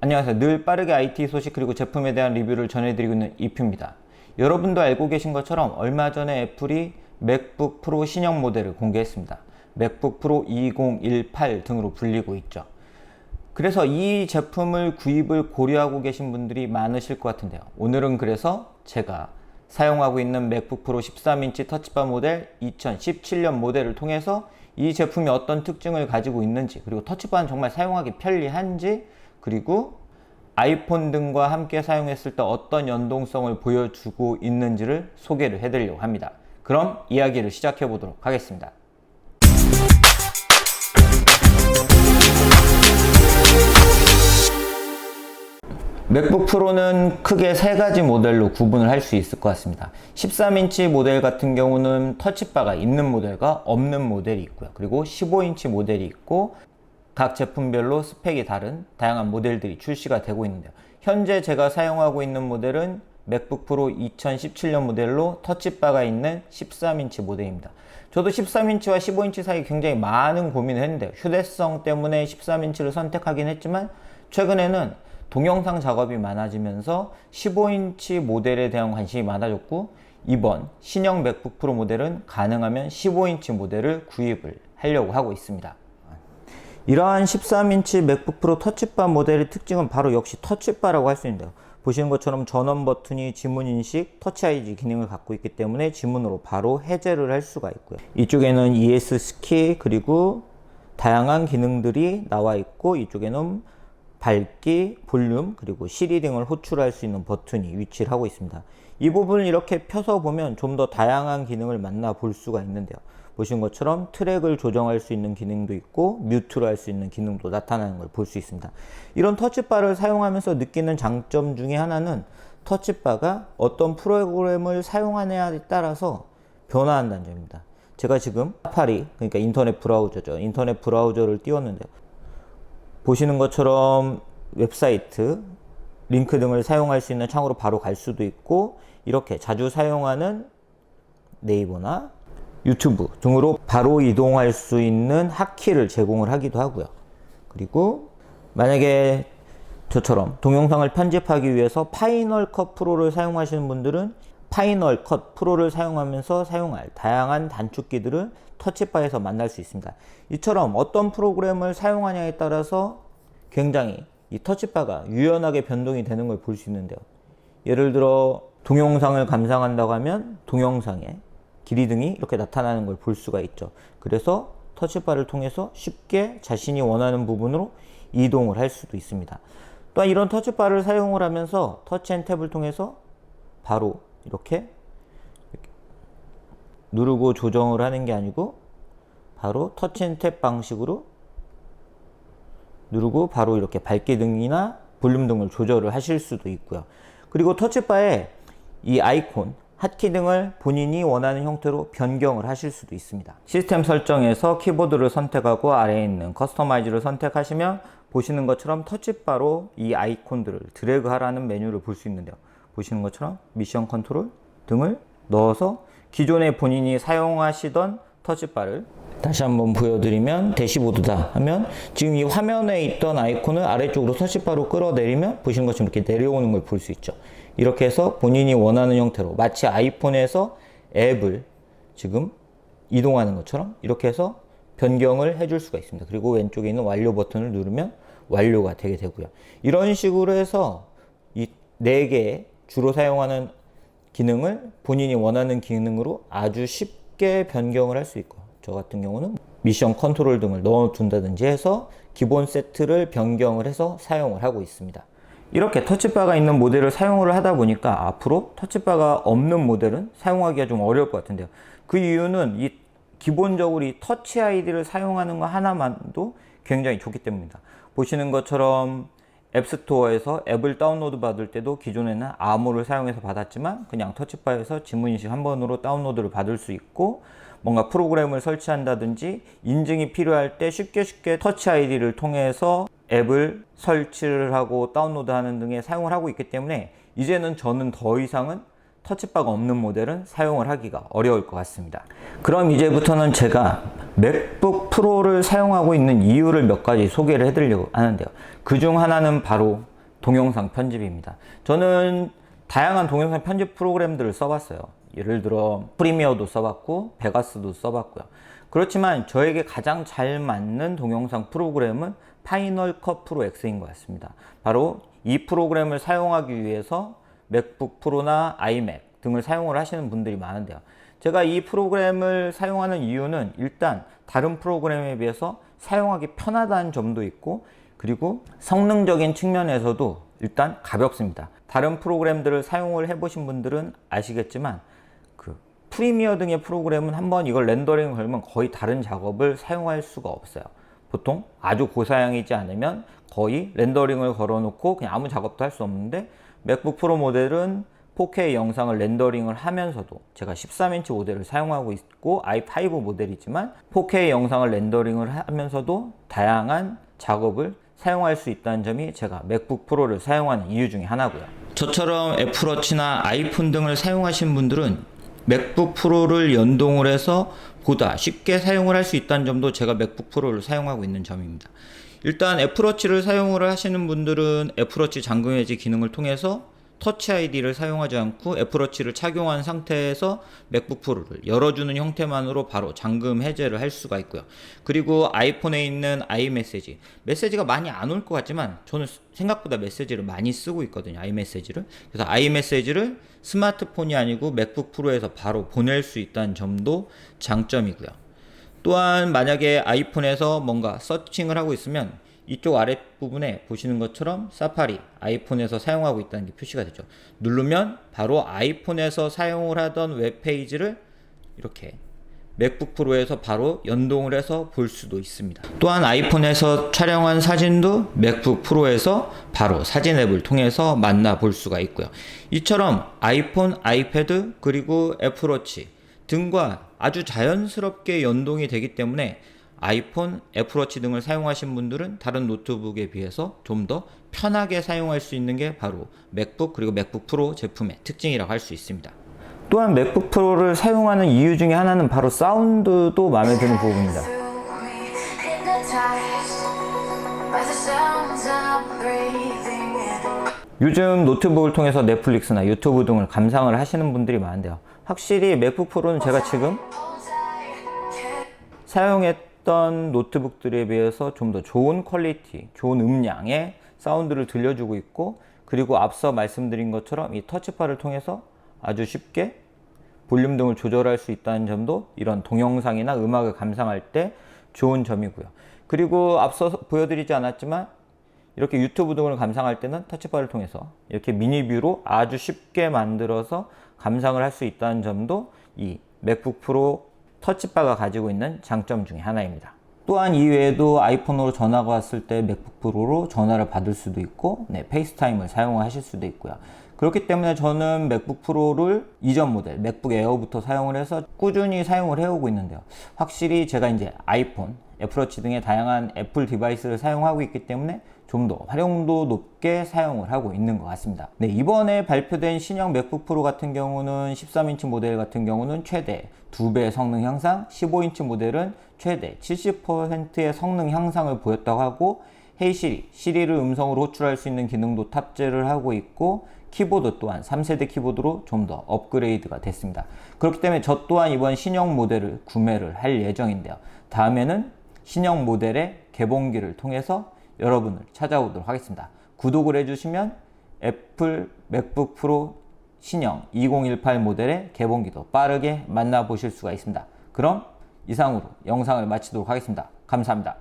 안녕하세요. 늘 빠르게 IT 소식 그리고 제품에 대한 리뷰를 전해드리고 있는 이프입니다. 여러분도 알고 계신 것처럼 얼마 전에 애플이 맥북 프로 신형 모델을 공개했습니다. 맥북 프로 2018 등으로 불리고 있죠. 그래서 이 제품을 구입을 고려하고 계신 분들이 많으실 것 같은데요. 오늘은 그래서 제가 사용하고 있는 맥북 프로 13인치 터치바 모델 2017년 모델을 통해서 이 제품이 어떤 특징을 가지고 있는지, 그리고 터치바는 정말 사용하기 편리한지, 그리고 아이폰 등과 함께 사용했을 때 어떤 연동성을 보여주고 있는지를 소개를 해드리려고 합니다. 그럼 이야기를 시작해 보도록 하겠습니다. 맥북 프로는 크게 세 가지 모델로 구분을 할 수 있을 것 같습니다. 13인치 모델 같은 경우는 터치바가 있는 모델과 없는 모델이 있고요. 그리고 15인치 모델이 있고 각 제품별로 스펙이 다른 다양한 모델들이 출시가 되고 있는데요. 현재 제가 사용하고 있는 모델은 맥북 프로 2017년 모델로 터치바가 있는 13인치 모델입니다. 저도 13인치와 15인치 사이 굉장히 많은 고민을 했는데요. 휴대성 때문에 13인치를 선택하긴 했지만 최근에는 동영상 작업이 많아지면서 15인치 모델에 대한 관심이 많아졌고, 이번 신형 맥북 프로 모델은 가능하면 15인치 모델을 구입을 하려고 하고 있습니다. 이러한 13인치 맥북 프로 터치바 모델의 특징은 바로 역시 터치바라고 할 수 있는데요. 보시는 것처럼 전원 버튼이 지문 인식, 터치 아이디 기능을 갖고 있기 때문에 지문으로 바로 해제를 할 수가 있고요. 이쪽에는 ES 스키 그리고 다양한 기능들이 나와 있고, 이쪽에는 밝기, 볼륨, 그리고 시리 등을 호출할 수 있는 버튼이 위치를 하고 있습니다. 이 부분을 이렇게 펴서 보면 좀 더 다양한 기능을 만나볼 수가 있는데요. 보신 것처럼 트랙을 조정할 수 있는 기능도 있고 뮤트를 할 수 있는 기능도 나타나는 걸 볼 수 있습니다. 이런 터치바를 사용하면서 느끼는 장점 중에 하나는 터치바가 어떤 프로그램을 사용하느냐에 따라서 변화한다는 점입니다. 제가 지금 사파리, 그러니까 인터넷 브라우저죠. 인터넷 브라우저를 띄웠는데요. 보시는 것처럼 웹사이트, 링크 등을 사용할 수 있는 창으로 바로 갈 수도 있고, 이렇게 자주 사용하는 네이버나 유튜브 등으로 바로 이동할 수 있는 핫키를 제공을 하기도 하고요. 그리고 만약에 저처럼 동영상을 편집하기 위해서 파이널 컷 프로를 사용하시는 분들은 파이널 컷 프로를 사용하면서 사용할 다양한 단축키들을 터치바에서 만날 수 있습니다. 이처럼 어떤 프로그램을 사용하냐에 따라서 굉장히 이 터치바가 유연하게 변동이 되는 걸 볼 수 있는데요. 예를 들어 동영상을 감상한다고 하면 동영상에 길이 등이 이렇게 나타나는 걸 볼 수가 있죠. 그래서 터치바를 통해서 쉽게 자신이 원하는 부분으로 이동을 할 수도 있습니다. 또한 이런 터치바를 사용을 하면서 터치 앤 탭을 통해서 바로 이렇게 누르고 조정을 하는 게 아니고 바로 터치 앤 탭 방식으로 누르고 바로 이렇게 밝기 등이나 볼륨 등을 조절을 하실 수도 있고요. 그리고 터치바에 이 아이콘, 핫키 등을 본인이 원하는 형태로 변경을 하실 수도 있습니다. 시스템 설정에서 키보드를 선택하고 아래에 있는 커스터마이즈를 선택하시면 보시는 것처럼 터치바로 이 아이콘들을 드래그 하라는 메뉴를 볼 수 있는데요. 보시는 것처럼 미션 컨트롤 등을 넣어서 기존에 본인이 사용하시던 터치바를 다시 한번 보여드리면 대시보드다 하면 지금 이 화면에 있던 아이콘을 아래쪽으로 터치바로 끌어내리면 보시는 것처럼 이렇게 내려오는 걸 볼 수 있죠. 이렇게 해서 본인이 원하는 형태로 마치 아이폰에서 앱을 지금 이동하는 것처럼 이렇게 해서 변경을 해줄 수가 있습니다. 그리고 왼쪽에 있는 완료 버튼을 누르면 완료가 되게 되고요. 이런 식으로 해서 이 4개의 주로 사용하는 기능을 본인이 원하는 기능으로 아주 쉽게 변경을 할 수 있고, 저 같은 경우는 미션 컨트롤 등을 넣어둔다든지 해서 기본 세트를 변경을 해서 사용을 하고 있습니다. 이렇게 터치바가 있는 모델을 사용을 하다 보니까 앞으로 터치바가 없는 모델은 사용하기가 좀 어려울 것 같은데요. 그 이유는 이 기본적으로 이 터치 아이디를 사용하는 거 하나만도 굉장히 좋기 때문입니다. 보시는 것처럼 앱스토어에서 앱을 다운로드 받을 때도 기존에는 암호를 사용해서 받았지만 그냥 터치바에서 지문인식 한 번으로 다운로드를 받을 수 있고, 뭔가 프로그램을 설치한다든지 인증이 필요할 때 쉽게 터치 아이디를 통해서 앱을 설치를 하고 다운로드하는 등에 사용을 하고 있기 때문에 이제는 저는 더 이상은 터치바가 없는 모델은 사용을 하기가 어려울 것 같습니다. 그럼 이제부터는 제가 맥북 프로를 사용하고 있는 이유를 몇 가지 소개를 해드리려고 하는데요. 그 중 하나는 바로 동영상 편집입니다. 저는 다양한 동영상 편집 프로그램들을 써봤어요. 예를 들어 프리미어도 써봤고 베가스도 써봤고요. 그렇지만 저에게 가장 잘 맞는 동영상 프로그램은 파이널 컷 프로 X인 것 같습니다. 바로 이 프로그램을 사용하기 위해서 맥북 프로나 아이맥 등을 사용을 하시는 분들이 많은데요. 제가 이 프로그램을 사용하는 이유는 일단 다른 프로그램에 비해서 사용하기 편하다는 점도 있고, 그리고 성능적인 측면에서도 일단 가볍습니다. 다른 프로그램들을 사용을 해보신 분들은 아시겠지만 프리미어 등의 프로그램은 한번 이걸 렌더링 걸면 거의 다른 작업을 사용할 수가 없어요. 보통 아주 고사양이지 않으면 거의 렌더링을 걸어놓고 그냥 아무 작업도 할 수 없는데, 맥북 프로 모델은 4K 영상을 렌더링을 하면서도, 제가 13인치 모델을 사용하고 있고 i5 모델이지만 4K 영상을 렌더링을 하면서도 다양한 작업을 사용할 수 있다는 점이 제가 맥북 프로를 사용하는 이유 중에 하나고요. 저처럼 애플워치나 아이폰 등을 사용하신 분들은 맥북 프로를 연동을 해서 보다 쉽게 사용을 할 수 있다는 점도 제가 맥북 프로를 사용하고 있는 점입니다. 일단 애플워치를 사용을 하시는 분들은 애플워치 잠금 해지 기능을 통해서 터치 아이디를 사용하지 않고 애플워치를 착용한 상태에서 맥북 프로를 열어주는 형태만으로 바로 잠금 해제를 할 수가 있고요. 그리고 아이폰에 있는 아이메시지, 메시지가 많이 안 올 것 같지만 저는 생각보다 메시지를 많이 쓰고 있거든요. 아이메시지를. 그래서 아이메시지를 스마트폰이 아니고 맥북 프로에서 바로 보낼 수 있다는 점도 장점이고요. 또한 만약에 아이폰에서 뭔가 서칭을 하고 있으면 이쪽 아랫부분에 보시는 것처럼 사파리, 아이폰에서 사용하고 있다는 게 표시가 되죠. 누르면 바로 아이폰에서 사용을 하던 웹페이지를 이렇게 맥북 프로에서 바로 연동을 해서 볼 수도 있습니다. 또한 아이폰에서 촬영한 사진도 맥북 프로에서 바로 사진 앱을 통해서 만나볼 수가 있고요. 이처럼 아이폰, 아이패드, 그리고 애플워치 등과 아주 자연스럽게 연동이 되기 때문에 아이폰, 애플워치 등을 사용하신 분들은 다른 노트북에 비해서 좀 더 편하게 사용할 수 있는 게 바로 맥북, 그리고 맥북 프로 제품의 특징이라고 할 수 있습니다. 또한 맥북 프로를 사용하는 이유 중에 하나는 바로 사운드도 마음에 드는 부분입니다. 요즘 노트북을 통해서 넷플릭스나 유튜브 등을 감상을 하시는 분들이 많은데요. 확실히 맥북 프로는 제가 지금 사용했던 노트북들에 비해서 좀 더 좋은 퀄리티, 좋은 음량의 사운드를 들려주고 있고, 그리고 앞서 말씀드린 것처럼 이 터치바를 통해서 아주 쉽게 볼륨 등을 조절할 수 있다는 점도 이런 동영상이나 음악을 감상할 때 좋은 점이고요. 그리고 앞서 보여드리지 않았지만 이렇게 유튜브 등을 감상할 때는 터치바를 통해서 이렇게 미니뷰로 아주 쉽게 만들어서 감상을 할 수 있다는 점도 이 맥북 프로 터치바가 가지고 있는 장점 중에 하나입니다. 또한 이외에도 아이폰으로 전화가 왔을 때 맥북 프로로 전화를 받을 수도 있고, 페이스타임을 사용하실 수도 있고요. 그렇기 때문에 저는 맥북 프로를 이전 모델 맥북 에어부터 사용을 해서 꾸준히 사용을 해오고 있는데요. 확실히 제가 이제 아이폰, 애플워치 등의 다양한 애플 디바이스를 사용하고 있기 때문에 좀 더 활용도 높게 사용을 하고 있는 것 같습니다. 이번에 발표된 신형 맥북 프로 같은 경우는 13인치 모델 같은 경우는 최대 2배 성능 향상, 15인치 모델은 최대 70%의 성능 향상을 보였다고 하고, 헤이 시리, 시리를 음성으로 호출할 수 있는 기능도 탑재를 하고 있고, 키보드 또한 3세대 키보드로 좀 더 업그레이드가 됐습니다. 그렇기 때문에 저 또한 이번 신형 모델을 구매를 할 예정인데요. 다음에는 신형 모델의 개봉기를 통해서 여러분을 찾아오도록 하겠습니다. 구독을 해주시면 애플 맥북 프로 신형 2018 모델의 개봉기도 빠르게 만나보실 수가 있습니다. 그럼 이상으로 영상을 마치도록 하겠습니다. 감사합니다.